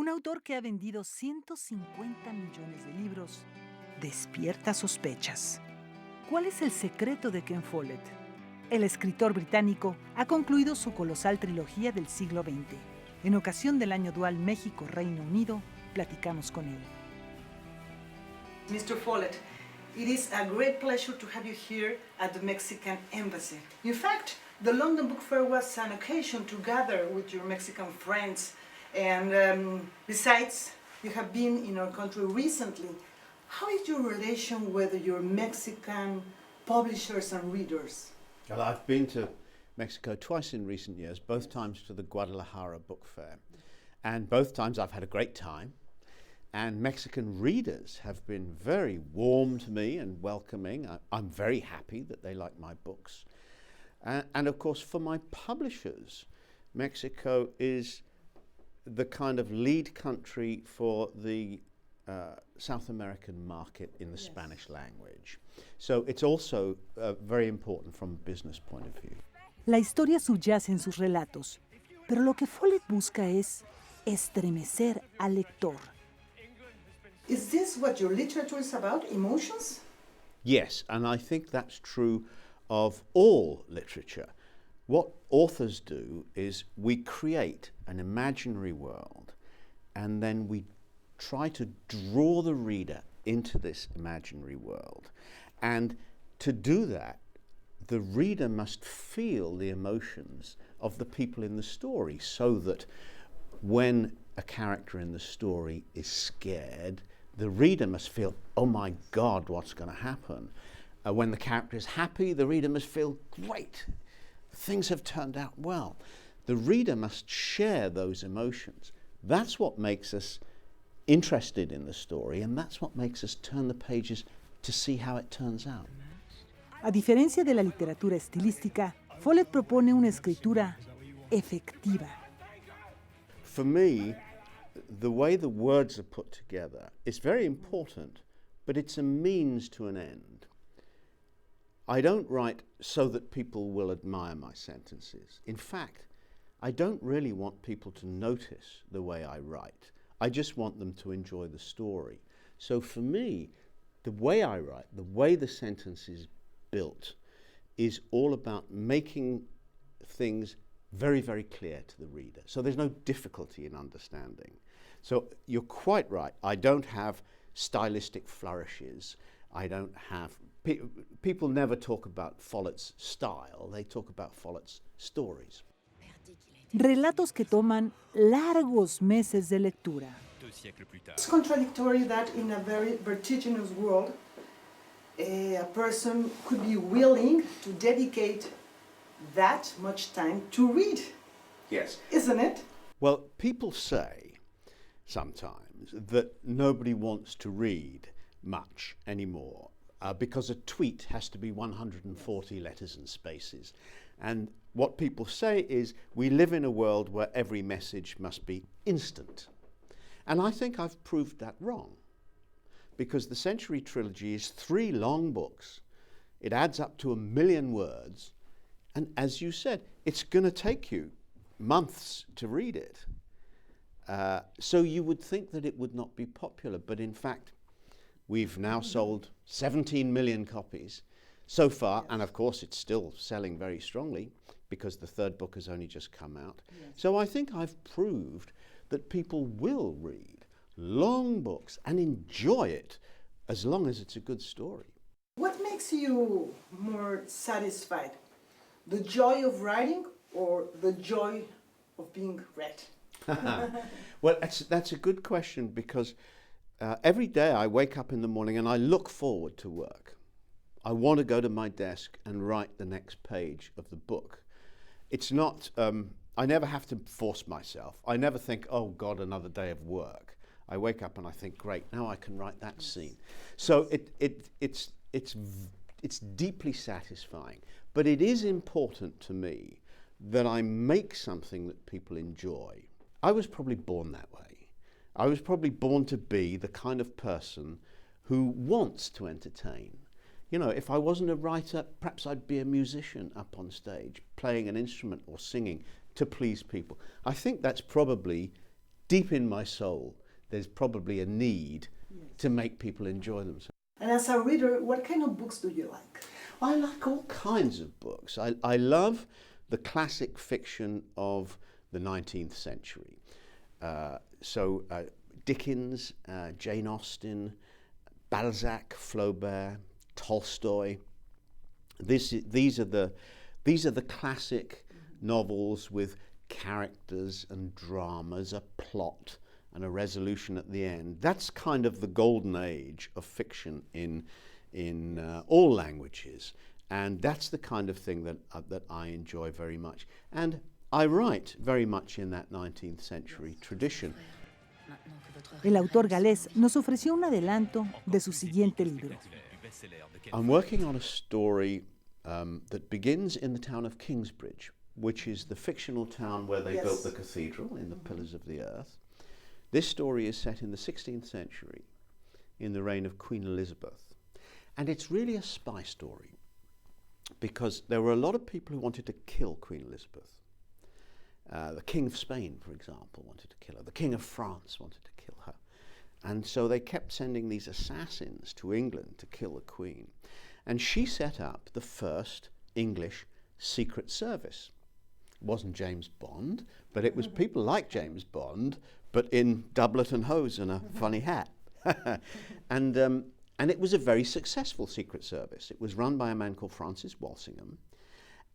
Un autor que ha vendido 150 millones de libros despierta sospechas. ¿Cuál es el secreto de Ken Follett? El escritor británico ha concluido su colosal trilogía del siglo XX. En ocasión del año dual México-Reino Unido, platicamos con él. Mr. Follet, it is a great pleasure to have you here at the Mexican Embassy. In fact, the London Book Fair was an occasion to gather with your Mexican friends. And besides, you have been in our country recently. How is your relation with your Mexican publishers and readers? Well, I've been to Mexico twice in recent years, both times to the Guadalajara Book Fair. And both times I've had a great time. And Mexican readers have been very warm to me and welcoming. I'm very happy that they like my books. And of course, for my publishers, Mexico is the kind of lead country for the South American market in the Spanish language. So it's also very important from a business point of view. La historia subyace en sus relatos, pero lo que Follett busca es estremecer al lector. Is this what your literature is about, emotions? Yes, and I think that's true of all literature. What authors do is we create an imaginary world and then we try to draw the reader into this imaginary world. And to do that, the reader must feel the emotions of the people in the story, so that when a character in the story is scared, the reader must feel, oh my God, what's going to happen? When the character is happy, the reader must feel, great, things have turned out well. The reader must share those emotions. That's what makes us interested in the story, and that's what makes us turn the pages to see how it turns out. A diferencia de la literatura estilística, Follett propone una escritura efectiva. For me, the way the words are put together is very important, but it's a means to an end. I don't write so that people will admire my sentences. In fact, I don't really want people to notice the way I write. I just want them to enjoy the story. So for me, the way I write, the way the sentence is built, is all about making things very, very clear to the reader. So there's no difficulty in understanding. So you're quite right. I don't have stylistic flourishes. I don't have... people never talk about Follett's style. They talk about Follett's stories. Relatos que toman largos meses de lectura. It's contradictory that in a very vertiginous world, a person could be willing to dedicate that much time to read. Yes. Isn't it? Well, people say sometimes that nobody wants to read much anymore because a tweet has to be 140 letters and spaces. And what people say is we live in a world where every message must be instant. And I think I've proved that wrong, because the Century Trilogy is 3 long books. It adds up to 1 million words. And as you said, it's going to take you months to read it. So you would think that it would not be popular, but in fact, we've now sold 17 million copies so far, and of course it's still selling very strongly because the 3rd book has only just come out. Yes. So I think I've proved that people will read long books and enjoy it as long as it's a good story. What makes you more satisfied? The joy of writing or the joy of being read? Well, that's a good question, because every day I wake up in the morning and I look forward to work. I want to go to my desk and write the next page of the book. It's not, I never have to force myself. I never think, oh God, another day of work. I wake up and I think, great, now I can write that scene. So it's deeply satisfying. But it is important to me that I make something that people enjoy. I was probably born that way. I was probably born to be the kind of person who wants to entertain. You know, if I wasn't a writer, perhaps I'd be a musician up on stage, playing an instrument or singing to please people. I think that's probably deep in my soul, there's probably a need to make people enjoy themselves. And as a reader, what kind of books do you like? I like all kinds of books. I love the classic fiction of the 19th century. Dickens, Jane Austen, Balzac, Flaubert, Tolstoy. These are the classic novels with characters and dramas, a plot and a resolution at the end. That's kind of the golden age of fiction in all languages, and that's the kind of thing that I enjoy very much. And I write very much in that 19th century tradition. El autor galés nos ofreció un adelanto de su siguiente libro. I'm working on a story that begins in the town of Kingsbridge, which is the fictional town where they built the cathedral in the Pillars of the Earth. This story is set in the 16th century, in the reign of Queen Elizabeth. And it's really a spy story, because there were a lot of people who wanted to kill Queen Elizabeth. The King of Spain, for example, wanted to kill her. The King of France wanted to kill her. And so they kept sending these assassins to England to kill the Queen. And she set up the first English secret service. It wasn't James Bond, but it was people like James Bond, but in doublet and hose and a funny hat. And it was a very successful secret service. It was run by a man called Francis Walsingham.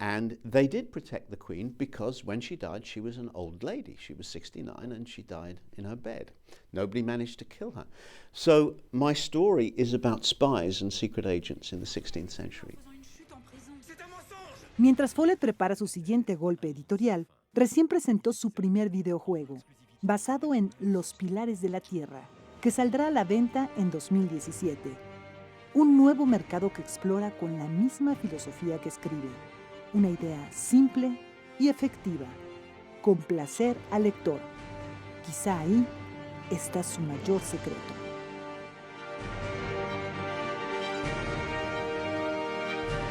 And they did protect the Queen because when she died, she was an old lady. She was 69 and she died in her bed. Nobody managed to kill her. So my story is about spies and secret agents in the 16th century. Mientras Follet prepara su siguiente golpe editorial, recién presentó su primer videojuego, basado en Los Pilares de la Tierra, que saldrá a la venta en 2017. Un nuevo mercado que explora con la misma filosofía que escribe. Una idea simple y efectiva. Complacer al lector. Quizá ahí está su mayor secreto.